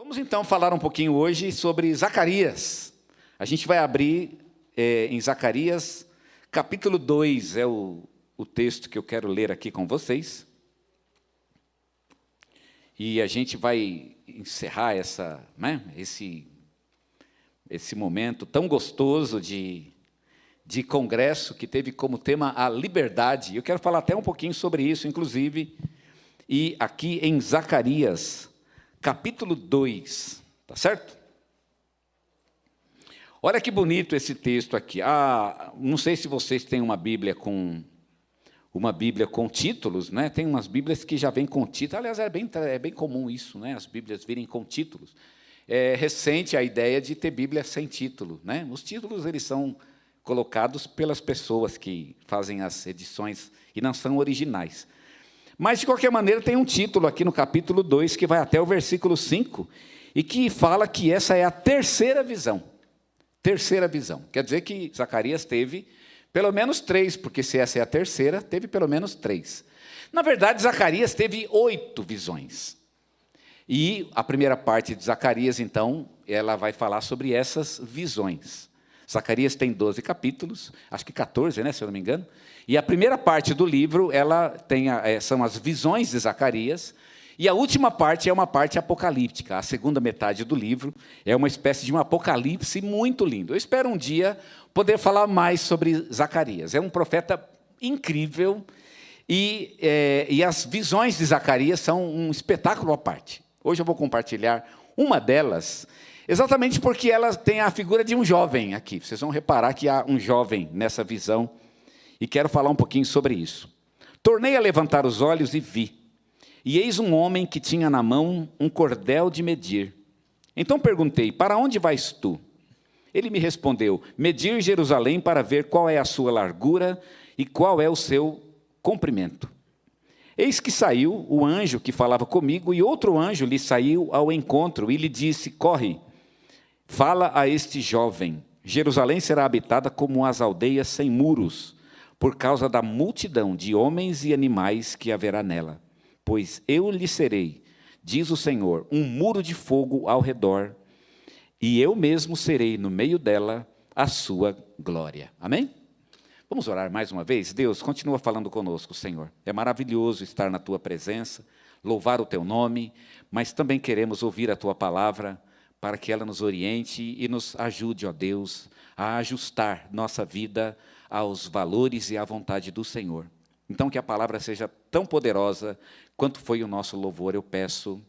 Vamos então falar um pouquinho hoje sobre Zacarias. A gente vai abrir em Zacarias, capítulo 2, é o texto que eu quero ler aqui com vocês. E a gente vai encerrar esse momento tão gostoso de congresso que teve como tema a liberdade. Eu quero falar até um pouquinho sobre isso, inclusive, e aqui em Zacarias, capítulo 2, tá certo? Olha que bonito esse texto aqui. Não sei se vocês têm uma Bíblia com títulos, né? Tem umas Bíblias que já vêm com títulos. Aliás, é bem comum isso, né? As Bíblias virem com títulos. É recente a ideia de ter Bíblia sem título, né? Os títulos eles são colocados pelas pessoas que fazem as edições e não são originais. Mas, de qualquer maneira, tem um título aqui no capítulo 2, que vai até o versículo 5, e que fala que essa é a terceira visão. Terceira visão. Quer dizer que Zacarias teve pelo menos 3, porque se essa é a terceira, teve pelo menos 3. Na verdade, Zacarias teve 8 visões. E a primeira parte de Zacarias, então, ela vai falar sobre essas visões. Zacarias tem 12 capítulos, acho que 14, né, se eu não me engano. E a primeira parte do livro, são as visões de Zacarias, e a última parte é uma parte apocalíptica. A segunda metade do livro é uma espécie de um apocalipse muito lindo. Eu espero um dia poder falar mais sobre Zacarias. É um profeta incrível, e as visões de Zacarias são um espetáculo à parte. Hoje eu vou compartilhar uma delas, exatamente porque ela tem a figura de um jovem aqui. Vocês vão reparar que há um jovem nessa visão, e quero falar um pouquinho sobre isso. Tornei a levantar os olhos e vi, e eis um homem que tinha na mão um cordel de medir. Então perguntei, para onde vais tu? Ele me respondeu, medir Jerusalém para ver qual é a sua largura e qual é o seu comprimento. Eis que saiu o anjo que falava comigo, e outro anjo lhe saiu ao encontro e lhe disse, corre, fala a este jovem, Jerusalém será habitada como as aldeias sem muros, por causa da multidão de homens e animais que haverá nela. Pois eu lhe serei, diz o Senhor, um muro de fogo ao redor, e eu mesmo serei no meio dela a sua glória. Amém? Vamos orar mais uma vez? Deus, continua falando conosco, Senhor. É maravilhoso estar na Tua presença, louvar o Teu nome, mas também queremos ouvir a Tua palavra, para que ela nos oriente e nos ajude, ó Deus, a ajustar nossa vida aos valores e à vontade do Senhor. Então, que a palavra seja tão poderosa quanto foi o nosso louvor, eu peço,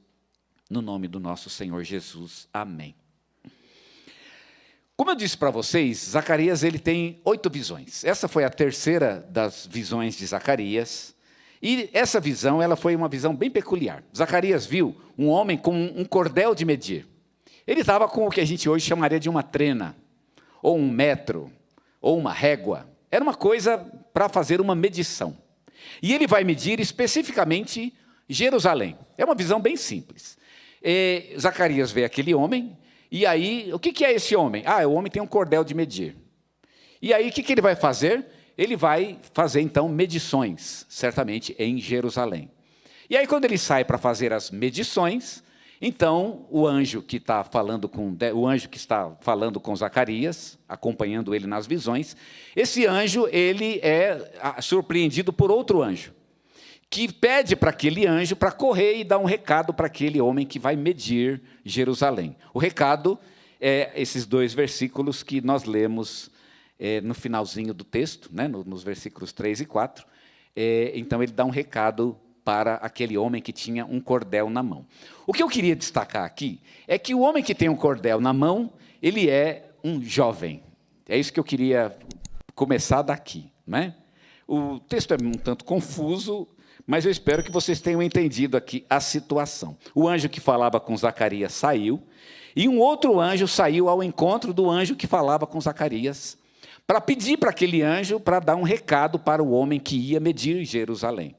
no nome do nosso Senhor Jesus. Amém. Como eu disse para vocês, Zacarias ele tem 8 visões. Essa foi a terceira das visões de Zacarias. E essa visão ela foi uma visão bem peculiar. Zacarias viu um homem com um cordel de medir. Ele estava com o que a gente hoje chamaria de uma trena, ou um metro, ou uma régua. Era uma coisa para fazer uma medição. E ele vai medir especificamente Jerusalém. É uma visão bem simples. Zacarias vê aquele homem, e aí, o que é esse homem? O homem tem um cordel de medir. E aí, o que ele vai fazer? Ele vai fazer, então, medições, certamente, em Jerusalém. E aí, quando ele sai para fazer as medições, então, o anjo que está falando com Zacarias, acompanhando ele nas visões, esse anjo ele é surpreendido por outro anjo, que pede para aquele anjo para correr e dar um recado para aquele homem que vai medir Jerusalém. O recado é esses 2 versículos que nós lemos no finalzinho do texto, né, nos versículos 3 e 4. Então, ele dá um recado para aquele homem que tinha um cordel na mão. O que eu queria destacar aqui é que o homem que tem um cordel na mão, ele é um jovem. É isso que eu queria começar daqui, né? O texto é um tanto confuso, mas eu espero que vocês tenham entendido aqui a situação. O anjo que falava com Zacarias saiu, e um outro anjo saiu ao encontro do anjo que falava com Zacarias, para pedir para aquele anjo para dar um recado para o homem que ia medir Jerusalém.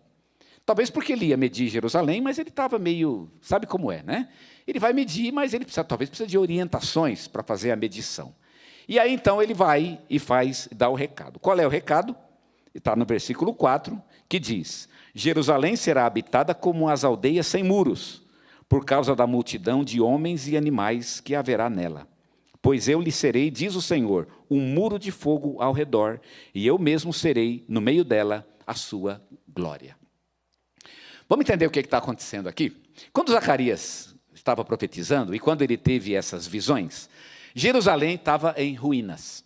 Talvez porque ele ia medir Jerusalém, mas ele estava meio... Sabe como é, né? Ele vai medir, mas ele talvez precisa de orientações para fazer a medição. E aí, então, ele vai e dá o recado. Qual é o recado? Está no versículo 4, que diz, Jerusalém será habitada como as aldeias sem muros, por causa da multidão de homens e animais que haverá nela. Pois eu lhe serei, diz o Senhor, um muro de fogo ao redor, e eu mesmo serei, no meio dela, a sua glória. Vamos entender o que está acontecendo aqui? Quando Zacarias estava profetizando, e quando ele teve essas visões, Jerusalém estava em ruínas.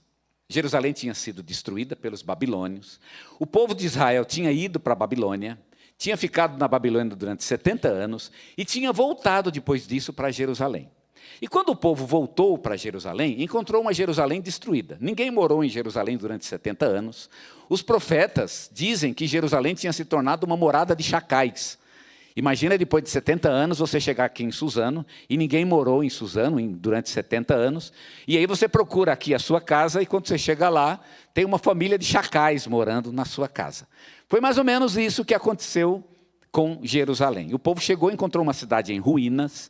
Jerusalém tinha sido destruída pelos babilônios. O povo de Israel tinha ido para a Babilônia, tinha ficado na Babilônia durante 70 anos, e tinha voltado depois disso para Jerusalém. E quando o povo voltou para Jerusalém, encontrou uma Jerusalém destruída. Ninguém morou em Jerusalém durante 70 anos. Os profetas dizem que Jerusalém tinha se tornado uma morada de chacais. Imagina depois de 70 anos você chegar aqui em Suzano, e ninguém morou em Suzano durante 70 anos, e aí você procura aqui a sua casa, e quando você chega lá, tem uma família de chacais morando na sua casa. Foi mais ou menos isso que aconteceu com Jerusalém. O povo chegou e encontrou uma cidade em ruínas.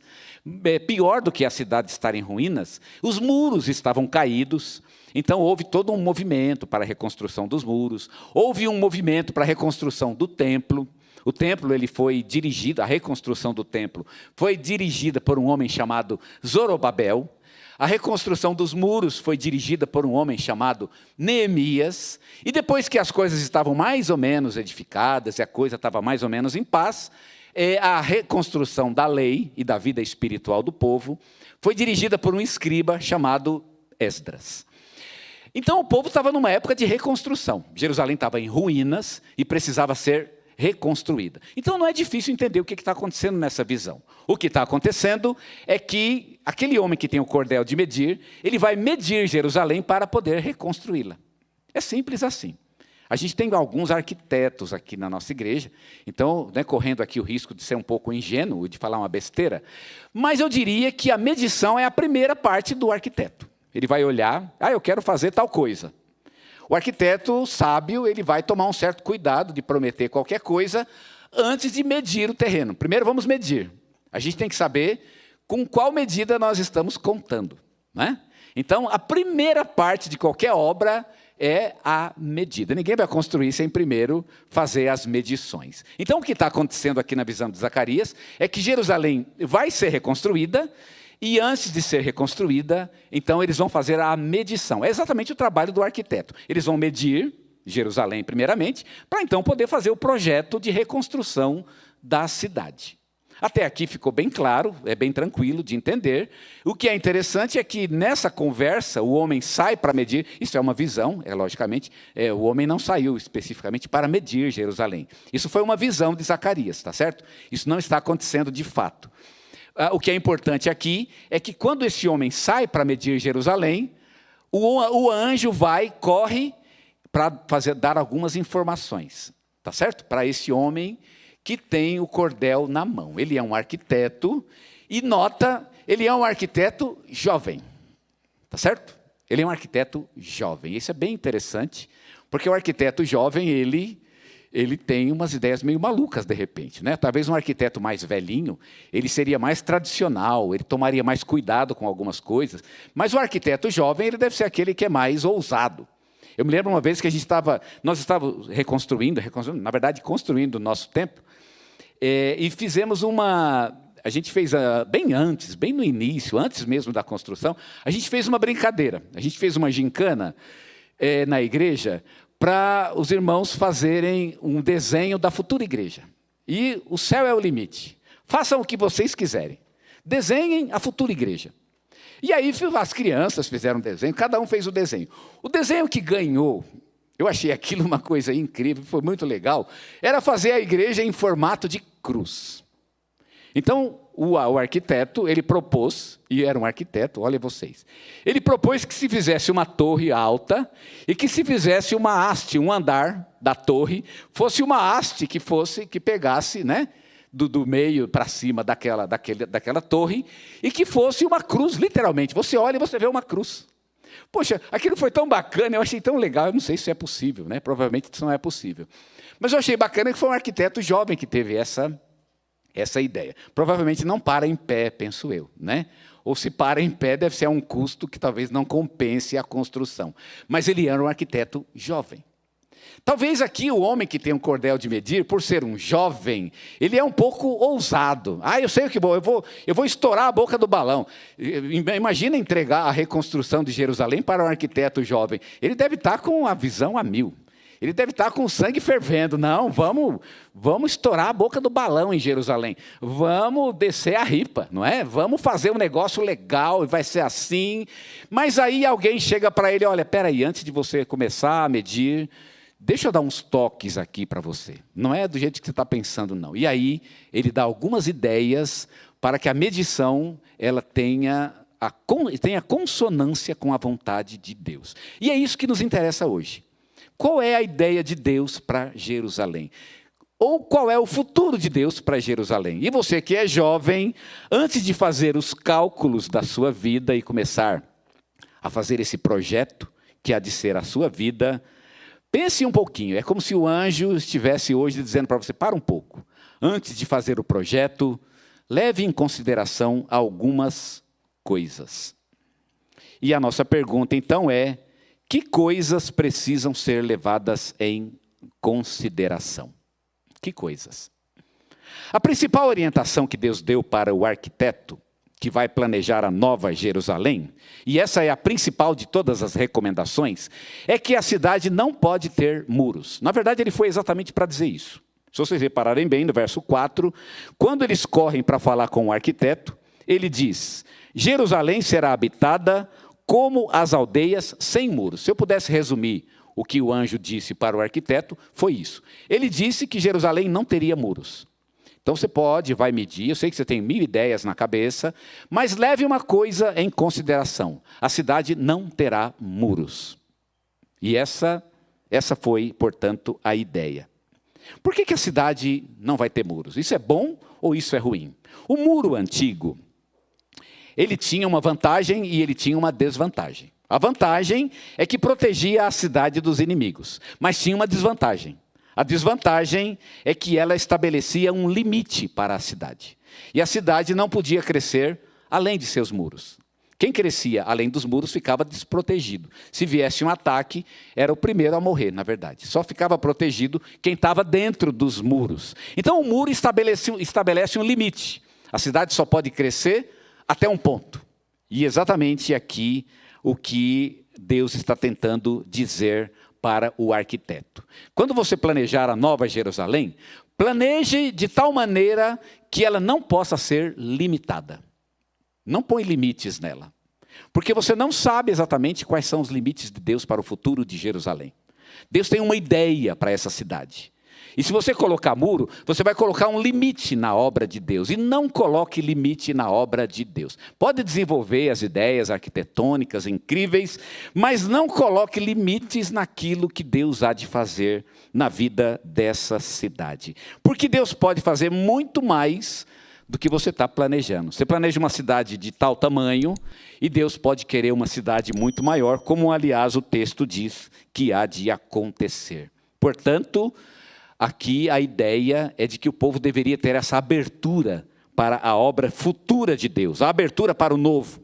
Pior do que a cidade estar em ruínas, os muros estavam caídos. Então houve todo um movimento para a reconstrução dos muros. Houve um movimento para a reconstrução do templo. O templo ele foi dirigido, a reconstrução do templo foi dirigida por um homem chamado Zorobabel. A reconstrução dos muros foi dirigida por um homem chamado Neemias. E depois que as coisas estavam mais ou menos edificadas e a coisa estava mais ou menos em paz, a reconstrução da lei e da vida espiritual do povo foi dirigida por um escriba chamado Esdras. Então o povo estava numa época de reconstrução. Jerusalém estava em ruínas e precisava ser reconstruída. Então não é difícil entender o que está acontecendo nessa visão. O que está acontecendo é que aquele homem que tem o cordel de medir, ele vai medir Jerusalém para poder reconstruí-la. É simples assim. A gente tem alguns arquitetos aqui na nossa igreja, então, correndo aqui o risco de ser um pouco ingênuo, de falar uma besteira, mas eu diria que a medição é a primeira parte do arquiteto. Ele vai olhar, eu quero fazer tal coisa. O arquiteto sábio, ele vai tomar um certo cuidado de prometer qualquer coisa antes de medir o terreno. Primeiro vamos medir. A gente tem que saber com qual medida nós estamos contando, né? Então, a primeira parte de qualquer obra é a medida. Ninguém vai construir sem primeiro fazer as medições. Então, o que está acontecendo aqui na visão de Zacarias é que Jerusalém vai ser reconstruída, e antes de ser reconstruída, então eles vão fazer a medição. É exatamente o trabalho do arquiteto. Eles vão medir Jerusalém primeiramente, para então poder fazer o projeto de reconstrução da cidade. Até aqui ficou bem claro, é bem tranquilo de entender. O que é interessante é que nessa conversa o homem sai para medir, isso é uma visão, logicamente, o homem não saiu especificamente para medir Jerusalém. Isso foi uma visão de Zacarias, tá certo? Isso não está acontecendo de fato. O que é importante aqui é que quando esse homem sai para medir Jerusalém, o anjo corre para dar algumas informações, tá certo? Para esse homem que tem o cordel na mão. Ele é um arquiteto e nota, ele é um arquiteto jovem, tá certo? Ele é um arquiteto jovem. Isso é bem interessante, porque o arquiteto jovem, ele tem umas ideias meio malucas, de repente, né? Talvez um arquiteto mais velhinho, ele seria mais tradicional, ele tomaria mais cuidado com algumas coisas. Mas o arquiteto jovem, ele deve ser aquele que é mais ousado. Eu me lembro uma vez que nós estávamos reconstruindo, na verdade, construindo o nosso templo, e fizemos a gente fez bem antes, bem no início, antes mesmo da construção, a gente fez uma brincadeira, a gente fez uma gincana na igreja, para os irmãos fazerem um desenho da futura igreja. E o céu é o limite. Façam o que vocês quiserem. Desenhem a futura igreja. E aí as crianças fizeram um desenho, cada um fez o desenho. O desenho que ganhou, eu achei aquilo uma coisa incrível, foi muito legal, era fazer a igreja em formato de cruz. Então, o arquiteto, ele propôs, e era um arquiteto, olha vocês, ele propôs que se fizesse uma torre alta e que se fizesse uma haste, um andar da torre, fosse uma haste que pegasse, né, do meio para cima daquela torre, e que fosse uma cruz, literalmente. Você olha e você vê uma cruz. Poxa, aquilo foi tão bacana, eu achei tão legal, eu não sei se é possível, né? Provavelmente isso não é possível. Mas eu achei bacana que foi um arquiteto jovem que teve essa ideia. Provavelmente não para em pé, penso eu, né? Ou se para em pé, deve ser a um custo que talvez não compense a construção. Mas ele era um arquiteto jovem. Talvez aqui o homem que tem um cordel de medir, por ser um jovem, ele é um pouco ousado. Eu sei o que vou, eu vou estourar a boca do balão. Imagina entregar a reconstrução de Jerusalém para um arquiteto jovem. Ele deve estar com a visão a mil. Ele deve estar com o sangue fervendo. Não, vamos estourar a boca do balão em Jerusalém. Vamos descer a ripa, não é? Vamos fazer um negócio legal e vai ser assim. Mas aí alguém chega para ele, olha, peraí, antes de você começar a medir, deixa eu dar uns toques aqui para você. Não é do jeito que você está pensando, não. E aí ele dá algumas ideias para que a medição ela tenha consonância com a vontade de Deus. E é isso que nos interessa hoje. Qual é a ideia de Deus para Jerusalém? Ou qual é o futuro de Deus para Jerusalém? E você que é jovem, antes de fazer os cálculos da sua vida e começar a fazer esse projeto, que há de ser a sua vida, pense um pouquinho. É como se o anjo estivesse hoje dizendo para você, para um pouco. Antes de fazer o projeto, leve em consideração algumas coisas. E a nossa pergunta então é, que coisas precisam ser levadas em consideração? Que coisas? A principal orientação que Deus deu para o arquiteto, que vai planejar a Nova Jerusalém, e essa é a principal de todas as recomendações, é que a cidade não pode ter muros. Na verdade, ele foi exatamente para dizer isso. Se vocês repararem bem, no verso 4, quando eles correm para falar com o arquiteto, ele diz, Jerusalém será habitada como as aldeias sem muros. Se eu pudesse resumir o que o anjo disse para o arquiteto, foi isso. Ele disse que Jerusalém não teria muros. Então você vai medir, eu sei que você tem 1000 ideias na cabeça, mas leve uma coisa em consideração. A cidade não terá muros. E essa foi, portanto, a ideia. Por que a cidade não vai ter muros? Isso é bom ou isso é ruim? O muro antigo, ele tinha uma vantagem e ele tinha uma desvantagem. A vantagem é que protegia a cidade dos inimigos, mas tinha uma desvantagem. A desvantagem é que ela estabelecia um limite para a cidade. E a cidade não podia crescer além de seus muros. Quem crescia além dos muros ficava desprotegido. Se viesse um ataque, era o primeiro a morrer, na verdade. Só ficava protegido quem estava dentro dos muros. Então o muro estabelece um limite. A cidade só pode crescer até um ponto. E exatamente aqui o que Deus está tentando dizer para o arquiteto. Quando você planejar a Nova Jerusalém, planeje de tal maneira que ela não possa ser limitada. Não põe limites nela. Porque você não sabe exatamente quais são os limites de Deus para o futuro de Jerusalém. Deus tem uma ideia para essa cidade. E se você colocar muro, você vai colocar um limite na obra de Deus. E não coloque limite na obra de Deus. Pode desenvolver as ideias arquitetônicas incríveis, mas não coloque limites naquilo que Deus há de fazer na vida dessa cidade. Porque Deus pode fazer muito mais do que você está planejando. Você planeja uma cidade de tal tamanho e Deus pode querer uma cidade muito maior, como aliás o texto diz que há de acontecer. Portanto, aqui a ideia é de que o povo deveria ter essa abertura para a obra futura de Deus, a abertura para o novo,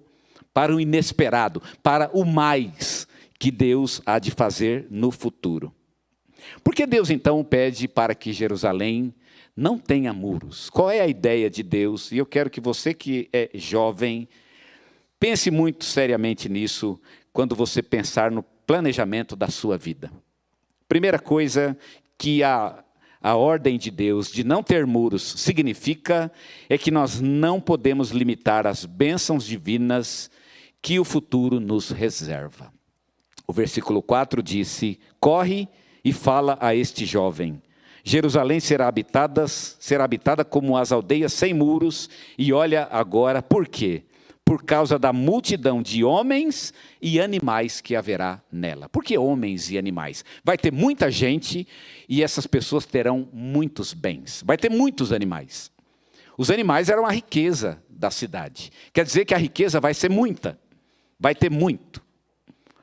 para o inesperado, para o mais que Deus há de fazer no futuro. Por que Deus então pede para que Jerusalém não tenha muros? Qual é a ideia de Deus? E eu quero que você que é jovem, pense muito seriamente nisso quando você pensar no planejamento da sua vida. Primeira coisa que a ordem de Deus de não ter muros significa é que nós não podemos limitar as bênçãos divinas que o futuro nos reserva. O versículo 4 disse, corre e fala a este jovem, Jerusalém será habitada como as aldeias sem muros, e olha agora por quê? Por causa da multidão de homens e animais que haverá nela. Por que homens e animais? Vai ter muita gente e essas pessoas terão muitos bens. Vai ter muitos animais. Os animais eram a riqueza da cidade. Quer dizer que a riqueza vai ser muita. Vai ter muito.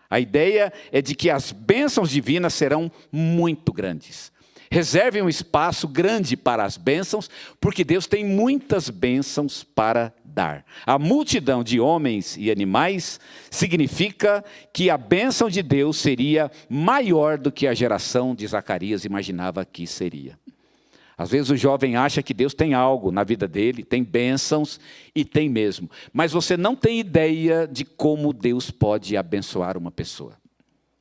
A ideia é de que as bênçãos divinas serão muito grandes. Reserve um espaço grande para as bênçãos, porque Deus tem muitas bênçãos para dar. A multidão de homens e animais significa que a bênção de Deus seria maior do que a geração de Zacarias imaginava que seria. Às vezes o jovem acha que Deus tem algo na vida dele, tem bênçãos, e tem mesmo. Mas você não tem ideia de como Deus pode abençoar uma pessoa.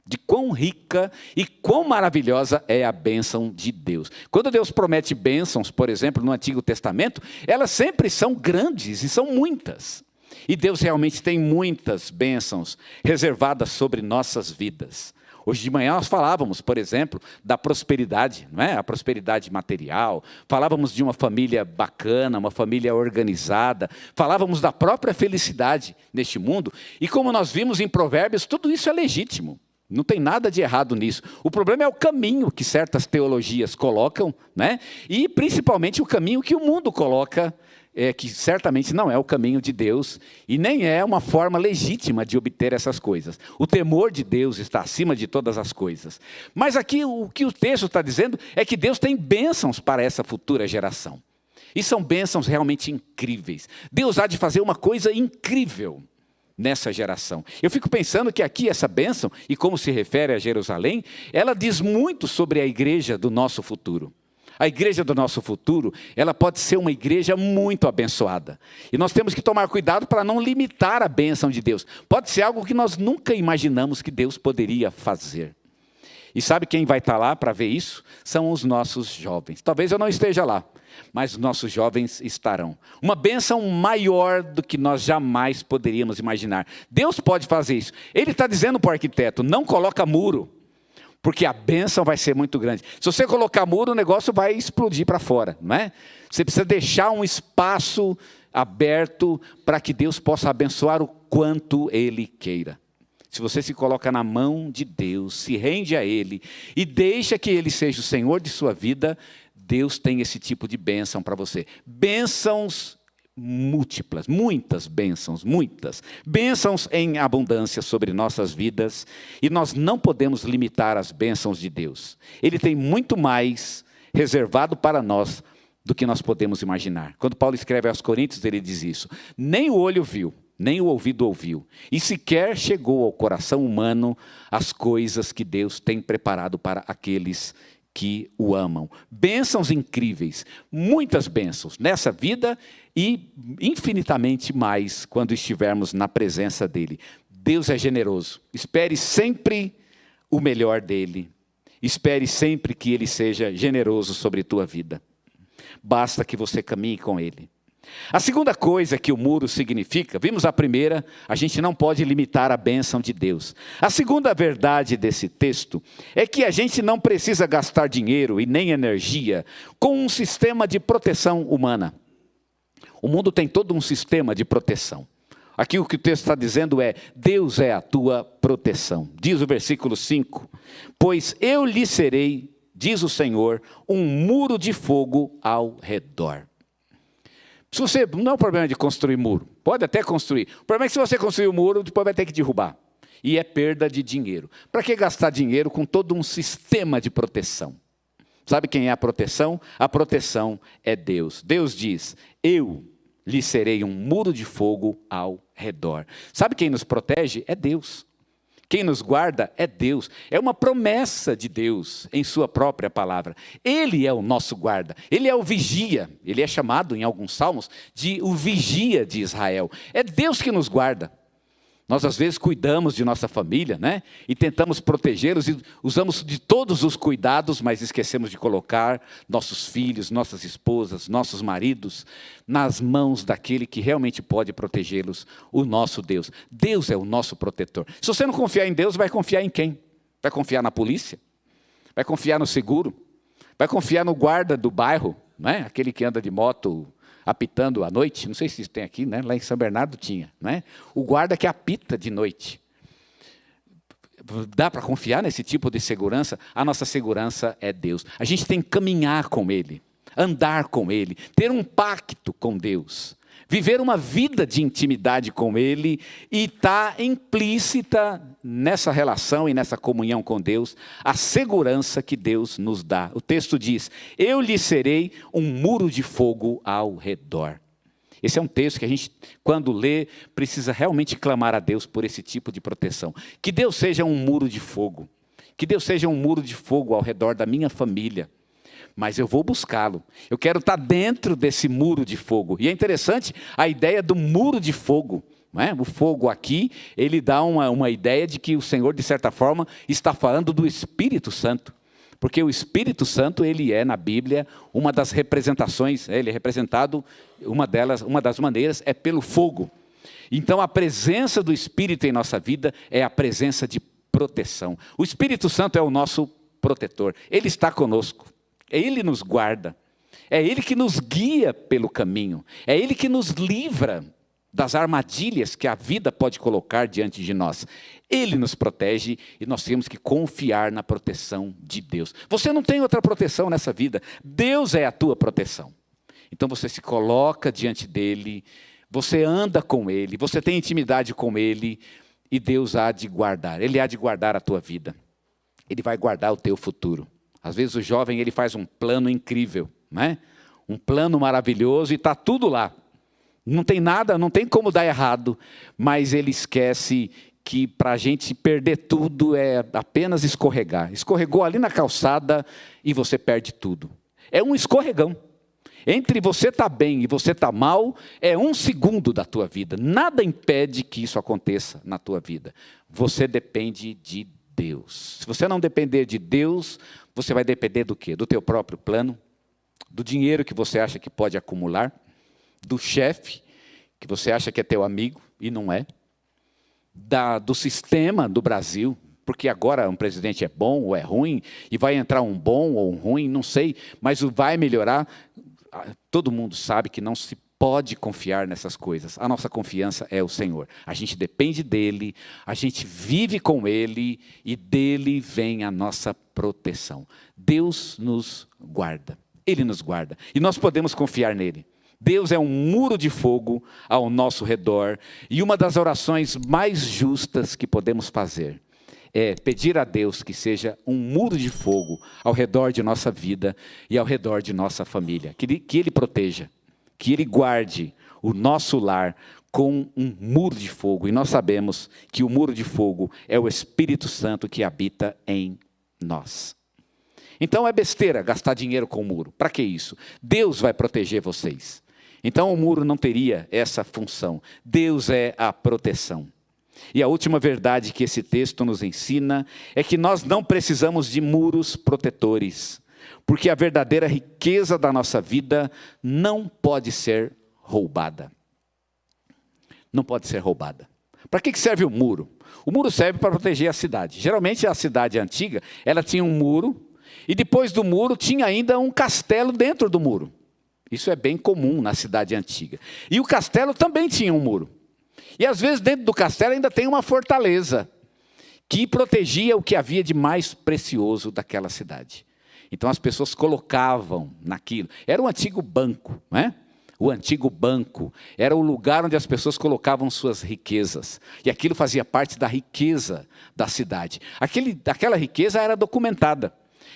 De quão rica e quão maravilhosa é a bênção de Deus. Quando Deus promete bênçãos, por exemplo, no Antigo Testamento, elas sempre são grandes e são muitas. E Deus realmente tem muitas bênçãos reservadas sobre nossas vidas. Hoje de manhã nós falávamos, por exemplo, da prosperidade, não é? A prosperidade material. Falávamos de uma família bacana, uma família organizada. Falávamos da própria felicidade neste mundo. E como nós vimos em Provérbios, tudo isso é legítimo. Não tem nada de errado nisso. O problema é o caminho que certas teologias colocam, né? E principalmente o caminho que o mundo coloca, que certamente não é o caminho de Deus e nem é uma forma legítima de obter essas coisas. O temor de Deus está acima de todas as coisas. Mas aqui o que o texto está dizendo é que Deus tem bênçãos para essa futura geração. E são bênçãos realmente incríveis. Deus há de fazer uma coisa incrível nessa geração. Eu fico pensando que aqui essa bênção, e como se refere a Jerusalém, ela diz muito sobre a igreja do nosso futuro. A igreja do nosso futuro, ela pode ser uma igreja muito abençoada. E nós temos que tomar cuidado para não limitar a bênção de Deus. Pode ser algo que nós nunca imaginamos que Deus poderia fazer. E sabe quem vai estar lá para ver isso? São os nossos jovens. Talvez eu não esteja lá, mas os nossos jovens estarão. Uma bênção maior do que nós jamais poderíamos imaginar. Deus pode fazer isso. Ele está dizendo para o arquiteto, não coloca muro. Porque a bênção vai ser muito grande. Se você colocar muro, o negócio vai explodir para fora, não é? Você precisa deixar um espaço aberto para que Deus possa abençoar o quanto Ele queira. Se você se coloca na mão de Deus, se rende a Ele e deixa que Ele seja o Senhor de sua vida, Deus tem esse tipo de bênção para você. Bênçãos múltiplas, muitas bênçãos, muitas. Bênçãos em abundância sobre nossas vidas. E nós não podemos limitar as bênçãos de Deus. Ele tem muito mais reservado para nós do que nós podemos imaginar. Quando Paulo escreve aos Coríntios, ele diz isso. Nem o olho viu, nem o ouvido ouviu. E sequer chegou ao coração humano as coisas que Deus tem preparado para aqueles que o amam. Bênçãos incríveis, muitas bênçãos nessa vida e infinitamente mais quando estivermos na presença dEle. Deus é generoso. Espere sempre o melhor dEle. Espere sempre que Ele seja generoso sobre tua vida. Basta que você caminhe com Ele. A segunda coisa que o muro significa, vimos a primeira, a gente não pode limitar a bênção de Deus. A segunda verdade desse texto é que a gente não precisa gastar dinheiro e nem energia com um sistema de proteção humana. O mundo tem todo um sistema de proteção. Aqui o que o texto está dizendo é, Deus é a tua proteção. Diz o versículo 5, pois eu lhe serei, diz o Senhor, um muro de fogo ao redor. Se você, não é um problema de construir muro, pode até construir. O problema é que se você construir o muro, depois vai ter que derrubar. E é perda de dinheiro. Para que gastar dinheiro com todo um sistema de proteção? Sabe quem é a proteção? A proteção é Deus. Deus diz, eu lhe serei um muro de fogo ao redor. Sabe quem nos protege? É Deus. Quem nos guarda é Deus. É uma promessa de Deus em sua própria palavra. Ele é o nosso guarda. Ele é o vigia. Ele é chamado em alguns salmos de o vigia de Israel. É Deus que nos guarda. Nós às vezes cuidamos de nossa família, né? E tentamos protegê-los e usamos de todos os cuidados, mas esquecemos de colocar nossos filhos, nossas esposas, nossos maridos nas mãos daquele que realmente pode protegê-los, o nosso Deus. Deus é o nosso protetor. Se você não confiar em Deus, vai confiar em quem? Vai confiar na polícia? Vai confiar no seguro? Vai confiar no guarda do bairro, né? Aquele que anda de moto apitando à noite, não sei se isso tem aqui, né? Lá em São Bernardo tinha, né? O guarda que apita de noite. Dá para confiar nesse tipo de segurança? A nossa segurança é Deus. A gente tem que caminhar com Ele, andar com Ele, ter um pacto com Deus. Viver uma vida de intimidade com Ele e está implícita nessa relação e nessa comunhão com Deus, a segurança que Deus nos dá. O texto diz, eu lhe serei um muro de fogo ao redor. Esse é um texto que a gente, quando lê, precisa realmente clamar a Deus por esse tipo de proteção. Que Deus seja um muro de fogo. Que Deus seja um muro de fogo ao redor da minha família. Mas eu vou buscá-lo. Eu quero estar dentro desse muro de fogo. E é interessante a ideia do muro de fogo. Não é? O fogo aqui, ele dá uma ideia de que o Senhor, de certa forma, está falando do Espírito Santo. Porque o Espírito Santo, ele é, na Bíblia, uma das representações, ele é representado, uma das maneiras é pelo fogo. Então, a presença do Espírito em nossa vida é a presença de proteção. O Espírito Santo é o nosso protetor. Ele está conosco. Ele nos guarda, é Ele que nos guia pelo caminho, é Ele que nos livra das armadilhas que a vida pode colocar diante de nós. Ele nos protege e nós temos que confiar na proteção de Deus. Você não tem outra proteção nessa vida, Deus é a tua proteção. Então você se coloca diante dEle, você anda com Ele, você tem intimidade com Ele e Deus há de guardar, Ele há de guardar a tua vida, Ele vai guardar o teu futuro. Às vezes o jovem ele faz um plano incrível, né? Um plano maravilhoso e está tudo lá. Não tem nada, não tem como dar errado, mas ele esquece que para a gente perder tudo é apenas escorregar. Escorregou ali na calçada e você perde tudo. É um escorregão. Entre você estar bem e você estar mal, é 1 segundo da tua vida. Nada impede que isso aconteça na tua vida. Você depende de Deus. Se você não depender de Deus, você vai depender do quê? Do teu próprio plano, do dinheiro que você acha que pode acumular, do chefe que você acha que é teu amigo e não é, do sistema do Brasil, porque agora um presidente é bom ou é ruim, e vai entrar um bom ou um ruim, não sei, mas vai melhorar. Todo mundo sabe que não se pode confiar nessas coisas. A nossa confiança é o Senhor. A gente depende dEle, a gente vive com Ele e dEle vem a nossa proteção. Deus nos guarda, Ele nos guarda e nós podemos confiar nele. Deus é um muro de fogo ao nosso redor e uma das orações mais justas que podemos fazer é pedir a Deus que seja um muro de fogo ao redor de nossa vida e ao redor de nossa família. Que Ele proteja, que Ele guarde o nosso lar com um muro de fogo. E nós sabemos que o muro de fogo é o Espírito Santo que habita em nós. Então é besteira gastar dinheiro com o muro. Para que isso? Deus vai proteger vocês. Então o muro não teria essa função. Deus é a proteção. E a última verdade que esse texto nos ensina é que nós não precisamos de muros protetores, porque a verdadeira riqueza da nossa vida não pode ser roubada. Não pode ser roubada. Para que serve o muro? O muro serve para proteger a cidade. Geralmente a cidade antiga, ela tinha um muro, e depois do muro tinha ainda um castelo dentro do muro. Isso é bem comum na cidade antiga. E o castelo também tinha um muro. E às vezes dentro do castelo ainda tem uma fortaleza que protegia o que havia de mais precioso daquela cidade. Então as pessoas colocavam naquilo. Era o antigo banco, não é? O antigo banco era o lugar onde as pessoas colocavam suas riquezas. E aquilo fazia parte da riqueza da cidade. Aquela riqueza era documentada.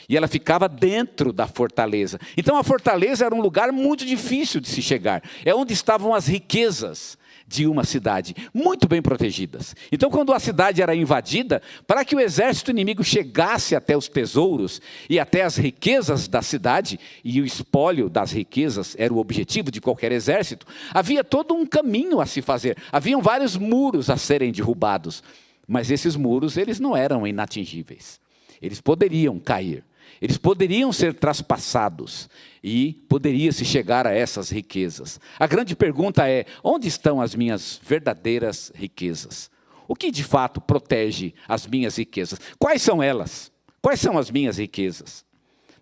E ela ficava dentro da fortaleza. Então a fortaleza era um lugar muito difícil de se chegar. É onde estavam as riquezas de uma cidade, muito bem protegidas. Então quando a cidade era invadida, para que o exército inimigo chegasse até os tesouros e até as riquezas da cidade, e o espólio das riquezas era o objetivo de qualquer exército, havia todo um caminho a se fazer. Haviam vários muros a serem derrubados, mas esses muros eles não eram inatingíveis. Eles poderiam cair. Eles poderiam ser traspassados e poderia-se chegar a essas riquezas. A grande pergunta é, onde estão as minhas verdadeiras riquezas? O que de fato protege as minhas riquezas? Quais são elas? Quais são as minhas riquezas?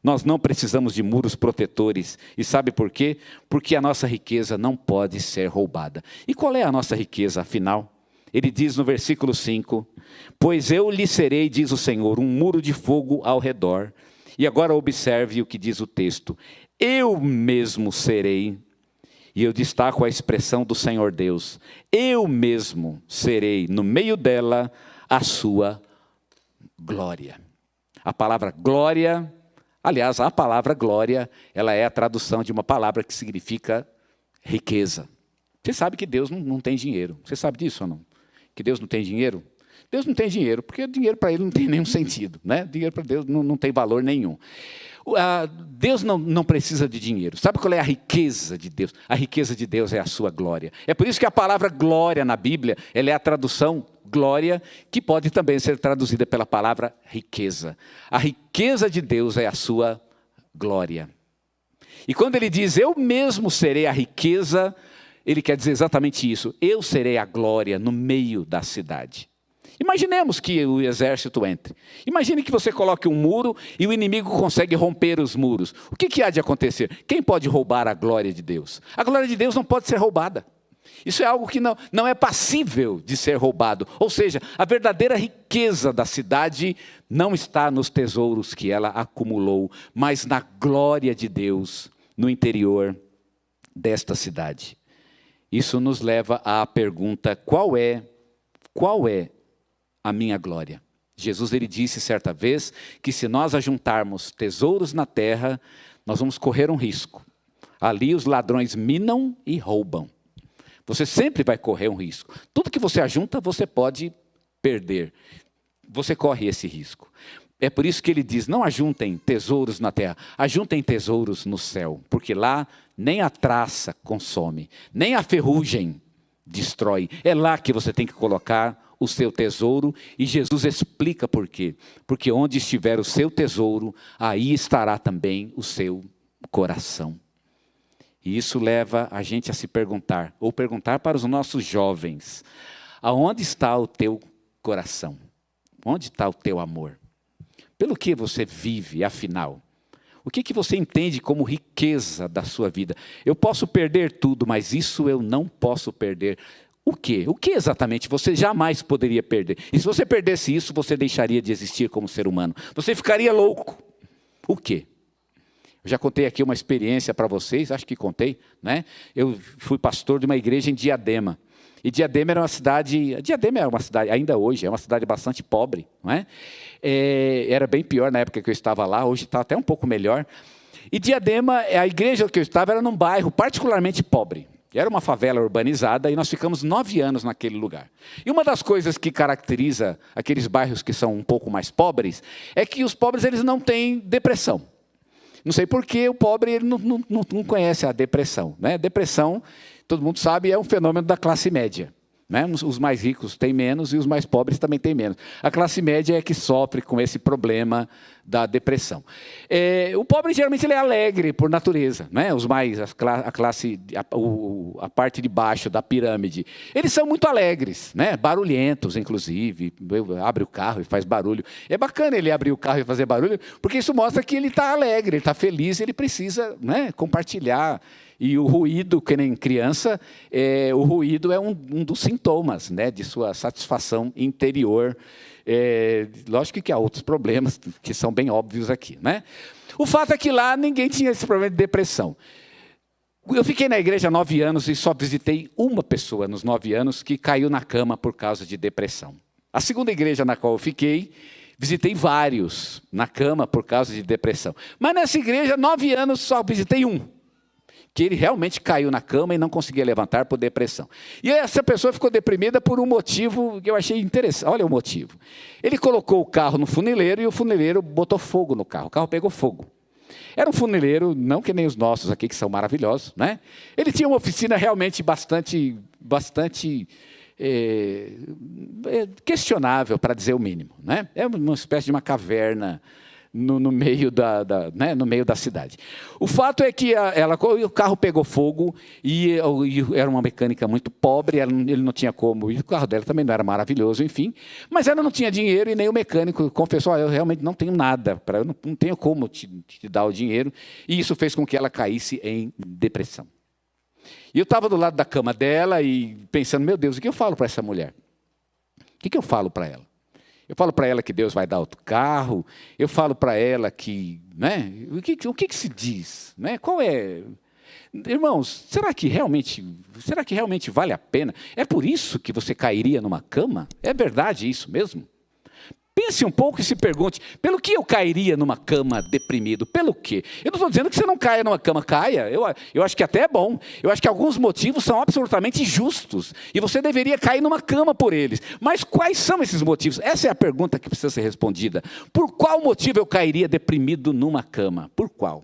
Nós não precisamos de muros protetores. E sabe por quê? Porque a nossa riqueza não pode ser roubada. E qual é a nossa riqueza, afinal? Ele diz no versículo 5, pois eu lhe serei, diz o Senhor, um muro de fogo ao redor. E agora observe o que diz o texto. Eu mesmo serei E eu destaco a expressão do Senhor Deus: eu mesmo serei no meio dela a sua glória. A palavra glória, aliás, a palavra glória, ela é a tradução de uma palavra que significa riqueza. Você sabe que Deus não tem dinheiro. Você sabe disso ou não? Que Deus não tem dinheiro? Deus não tem dinheiro, porque dinheiro para ele não tem nenhum sentido, né? Dinheiro para Deus não tem valor nenhum. Deus não precisa de dinheiro. Sabe qual é a riqueza de Deus? A riqueza de Deus é a sua glória. É por isso que a palavra glória na Bíblia, ela é a tradução glória, que pode também ser traduzida pela palavra riqueza. A riqueza de Deus é a sua glória. E quando ele diz, eu mesmo serei a riqueza, ele quer dizer exatamente isso. Eu serei a glória no meio da cidade. Imaginemos que o exército entre. Imagine que você coloque um muro e o inimigo consegue romper os muros. O que há de acontecer? Quem pode roubar a glória de Deus? A glória de Deus não pode ser roubada. Isso é algo que não é passível de ser roubado. Ou seja, a verdadeira riqueza da cidade não está nos tesouros que ela acumulou, mas na glória de Deus no interior desta cidade. Isso nos leva à pergunta, qual é a minha glória? Jesus, ele disse certa vez que se nós ajuntarmos tesouros na terra, nós vamos correr um risco. Ali os ladrões minam e roubam. Você sempre vai correr um risco. Tudo que você ajunta, você pode perder. Você corre esse risco. É por isso que ele diz, não ajuntem tesouros na terra, ajuntem tesouros no céu, porque lá nem a traça consome, nem a ferrugem destrói. É lá que você tem que colocar o seu tesouro, e Jesus explica por quê. Porque onde estiver o seu tesouro, aí estará também o seu coração. E isso leva a gente a se perguntar, ou perguntar para os nossos jovens, aonde está o teu coração? Onde está o teu amor? Pelo que você vive, afinal? O que você entende como riqueza da sua vida? Eu posso perder tudo, mas isso eu não posso perder. O quê? O que exatamente você jamais poderia perder? E se você perdesse isso, você deixaria de existir como ser humano. Você ficaria louco. O quê? Eu já contei aqui uma experiência para vocês, acho que contei, né? Eu fui pastor de uma igreja em Diadema. E Diadema era uma cidade, ainda hoje, é uma cidade bastante pobre, não é? Era bem pior na época que eu estava lá, hoje está até um pouco melhor. E Diadema, a igreja que eu estava era num bairro particularmente pobre. Era uma favela urbanizada e nós ficamos 9 anos naquele lugar. E uma das coisas que caracteriza aqueles bairros que são um pouco mais pobres, é que os pobres eles não têm depressão. Não sei por que o pobre ele não conhece a depressão, né? Depressão, todo mundo sabe, é um fenômeno da classe média, né? Os mais ricos têm menos e os mais pobres também têm menos. A classe média é que sofre com esse problema da depressão. O pobre geralmente ele é alegre por natureza, né? A parte de baixo da pirâmide, eles são muito alegres, né? Barulhentos, inclusive, abre o carro e faz barulho. É bacana ele abrir o carro e fazer barulho, porque isso mostra que ele está alegre, ele está feliz, ele precisa, né, compartilhar. E o ruído, que nem criança, o ruído é um dos sintomas, né, de sua satisfação interior. Lógico que há outros problemas que são bem óbvios aqui, né? O fato é que lá ninguém tinha esse problema de depressão. Eu fiquei na igreja 9 anos e só visitei uma pessoa nos 9 anos que caiu na cama por causa de depressão. A segunda igreja na qual eu fiquei, visitei vários na cama por causa de depressão. Mas nessa igreja, 9 anos, só visitei um, que ele realmente caiu na cama e não conseguia levantar por depressão. E essa pessoa ficou deprimida por um motivo que eu achei interessante. Olha o motivo. Ele colocou o carro no funileiro e o funileiro botou fogo no carro. O carro pegou fogo. Era um funileiro, não que nem os nossos aqui, que são maravilhosos, né? Ele tinha uma oficina realmente bastante questionável, para dizer o mínimo, né? É uma espécie de uma caverna no meio da cidade. O fato é que o carro pegou fogo e era uma mecânica muito pobre, ele não tinha como, e o carro dela também não era maravilhoso, enfim, mas ela não tinha dinheiro e nem o mecânico confessou, eu realmente não tenho nada, eu não tenho como te dar o dinheiro, e isso fez com que ela caísse em depressão. E eu estava do lado da cama dela e pensando, meu Deus, o que eu falo para essa mulher? O que eu falo para ela? Eu falo para ela que Deus vai dar outro carro, eu falo para ela que, né, o que se diz, né, qual é? Irmãos, será que realmente vale a pena? É por isso que você cairia numa cama? É verdade isso mesmo? Pense um pouco e se pergunte, pelo que eu cairia numa cama deprimido? Pelo quê? Eu não estou dizendo que você não caia numa cama, caia. Eu acho que até é bom. Eu acho que alguns motivos são absolutamente justos. E você deveria cair numa cama por eles. Mas quais são esses motivos? Essa é a pergunta que precisa ser respondida. Por qual motivo eu cairia deprimido numa cama? Por qual?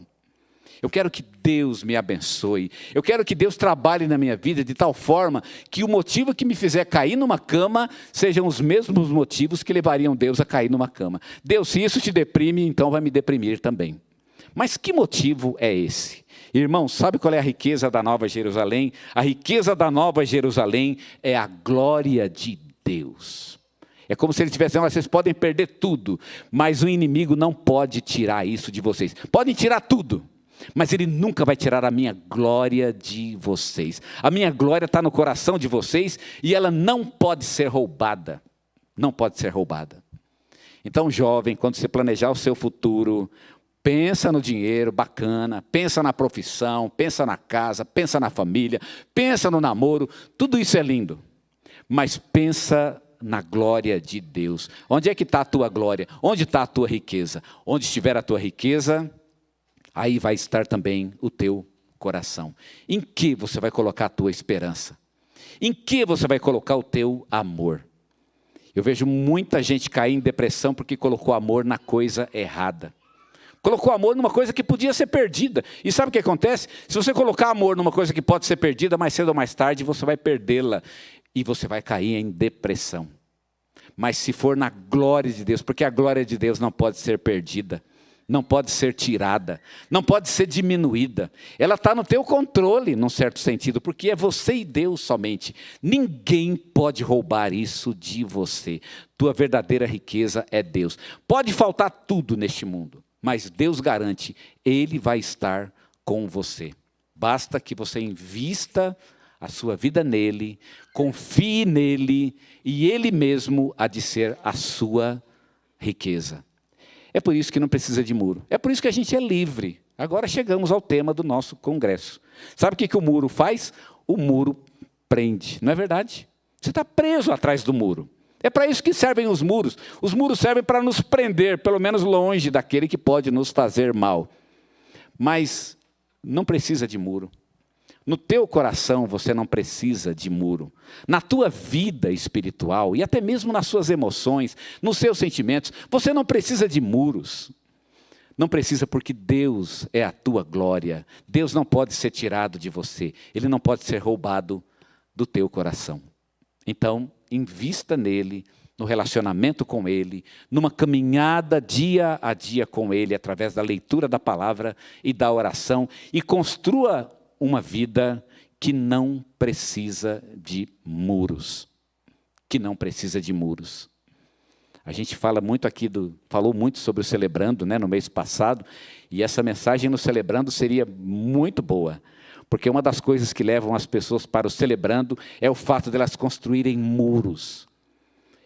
Eu quero que Deus me abençoe. Eu quero que Deus trabalhe na minha vida de tal forma que o motivo que me fizer cair numa cama sejam os mesmos motivos que levariam Deus a cair numa cama. Deus, se isso te deprime, então vai me deprimir também. Mas que motivo é esse? Irmão, sabe qual é a riqueza da Nova Jerusalém? A riqueza da Nova Jerusalém é a glória de Deus. É como se ele estivesse dizendo, vocês podem perder tudo, mas o inimigo não pode tirar isso de vocês. Podem tirar tudo, mas ele nunca vai tirar a minha glória de vocês. A minha glória está no coração de vocês e ela não pode ser roubada. Não pode ser roubada. Então, jovem, quando você planejar o seu futuro, pensa no dinheiro, bacana, pensa na profissão, pensa na casa, pensa na família, pensa no namoro, tudo isso é lindo. Mas pensa na glória de Deus. Onde é que está a tua glória? Onde está a tua riqueza? Onde estiver a tua riqueza, aí vai estar também o teu coração. Em que você vai colocar a tua esperança? Em que você vai colocar o teu amor? Eu vejo muita gente cair em depressão porque colocou amor na coisa errada. Colocou amor numa coisa que podia ser perdida. E sabe o que acontece? Se você colocar amor numa coisa que pode ser perdida, mais cedo ou mais tarde você vai perdê-la. E você vai cair em depressão. Mas se for na glória de Deus, porque a glória de Deus não pode ser perdida. Não pode ser tirada, não pode ser diminuída. Ela está no teu controle, num certo sentido, porque é você e Deus somente. Ninguém pode roubar isso de você. Tua verdadeira riqueza é Deus. Pode faltar tudo neste mundo, mas Deus garante, Ele vai estar com você. Basta que você invista a sua vida nele, confie nele, e Ele mesmo há de ser a sua riqueza. É por isso que não precisa de muro. É por isso que a gente é livre. Agora chegamos ao tema do nosso congresso. Sabe o que o muro faz? O muro prende, não é verdade? Você está preso atrás do muro. É para isso que servem os muros. Os muros servem para nos prender, pelo menos longe daquele que pode nos fazer mal. Mas não precisa de muro. No teu coração você não precisa de muro. Na tua vida espiritual e até mesmo nas suas emoções, nos seus sentimentos, você não precisa de muros. Não precisa porque Deus é a tua glória. Deus não pode ser tirado de você. Ele não pode ser roubado do teu coração. Então, invista nele, no relacionamento com Ele, numa caminhada dia a dia com Ele, através da leitura da palavra e da oração, e construa uma vida que não precisa de muros. Que não precisa de muros. A gente falou muito sobre o Celebrando, né, no mês passado, e essa mensagem no Celebrando seria muito boa, porque uma das coisas que levam as pessoas para o Celebrando é o fato de elas construírem muros.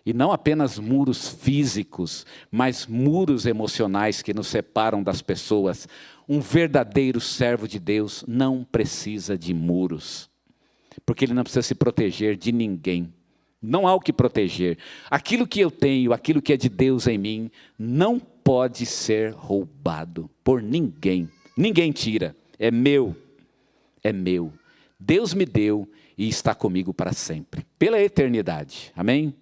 E não apenas muros físicos, mas muros emocionais que nos separam das pessoas. Um verdadeiro servo de Deus não precisa de muros, porque ele não precisa se proteger de ninguém. Não há o que proteger. Aquilo que eu tenho, aquilo que é de Deus em mim, não pode ser roubado por ninguém. Ninguém tira. É meu. É meu. Deus me deu e está comigo para sempre, pela eternidade. Amém?